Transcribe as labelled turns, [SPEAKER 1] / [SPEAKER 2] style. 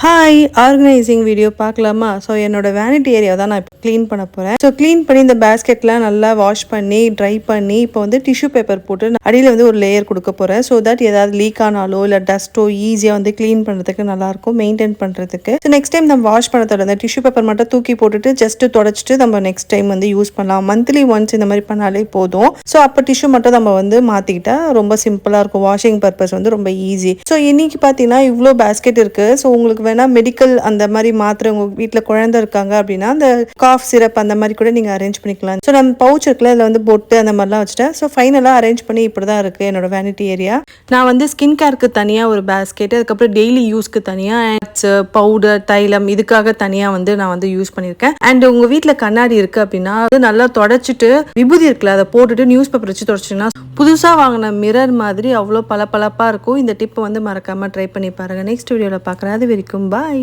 [SPEAKER 1] Hi, organising video பார்க்கலாமா? So என்னோட vanity area தான் நான் இப்போ க்ளீன் பண்ண போகிறேன். ஸோ க்ளீன் பண்ணி இந்த பேஸ்கெட்லாம் நல்லா வாஷ் பண்ணி ட்ரை பண்ணி இப்போ வந்து டிஷ்யூ பேப்பர் போட்டு அடியில் வந்து ஒரு லேயர் கொடுக்க போகிறேன். ஸோ தட் ஏதாவது லீக் ஆனாலோ இல்லை டஸ்ட்டோ ஈஸியாக வந்து க்ளீன் பண்ணுறதுக்கு நல்லாயிருக்கும், மெயின்டைன் பண்ணுறதுக்கு. ஸோ நெக்ஸ்ட் டைம் நம்ம வாஷ் பண்ண அந்த டிஷ்யூ பேப்பர் மட்டும் தூக்கி போட்டுட்டு ஜஸ்ட்டு தொடச்சிட்டு நம்ம நெக்ஸ்ட் டைம் வந்து யூஸ் பண்ணலாம். மந்த்லி ஒன்ஸ் இந்த மாதிரி பண்ணாலே போதும். ஸோ அப்போ டிஷ்யூ மட்டும் நம்ம வந்து மாற்றிக்கிட்டா ரொம்ப சிம்பிளாக இருக்கும். வாஷிங் பர்பஸ் வந்து ரொம்ப ஈஸி. ஸோ இன்னைக்கு பார்த்தீங்கன்னா இவ்வளோ பேஸ்கெட் இருக்குது. ஸோ உங்களுக்கு வேணா மெடிக்கல் அந்த மாதிரி மாத்திரை உங்க வீட்டில் குழந்தை இருக்காங்க அப்படின்னா அந்த காஃப் சிரப் அந்த மாதிரி கூட நீங்க அரேஞ்ச் பண்ணிக்கலாம். ஸோ நம்ம பவுச் இருக்குல்ல, அதில் வந்து பொட்டு அந்த மாதிரிலாம் வச்சுட்டேன். ஸோ ஃபைனலாக அரேஞ்ச் பண்ணி இப்படி தான் இருக்கு என்னோட வேனிட்டி ஏரியா. நான் வந்து ஸ்கின் கேருக்கு தனியாக ஒரு பேஸ்கெட், அதுக்கப்புறம் டெய்லி யூஸ்க்கு தனியாக பவுடர் தைலம் இதுக்காக தனியாக வந்து நான் வந்து யூஸ் பண்ணியிருக்கேன். அண்ட் உங்க வீட்டில் கண்ணாடி இருக்கு அப்படின்னா அது நல்லா தொடச்சிட்டு விபூதி இருக்குல்ல அதை போட்டுட்டு நியூஸ் பேப்பர் வச்சு தொடச்சிங்கன்னா புதுசாக வாங்கின மிரர் மாதிரி அவ்வளோ பளபளப்பாக இருக்கும். இந்த டிப்பை வந்து மறக்காமல் ட்ரை பண்ணி பாருங்கள். நெக்ஸ்ட் வீடியோவில் பார்க்குறேன். அது வரைக்கும் பாய்.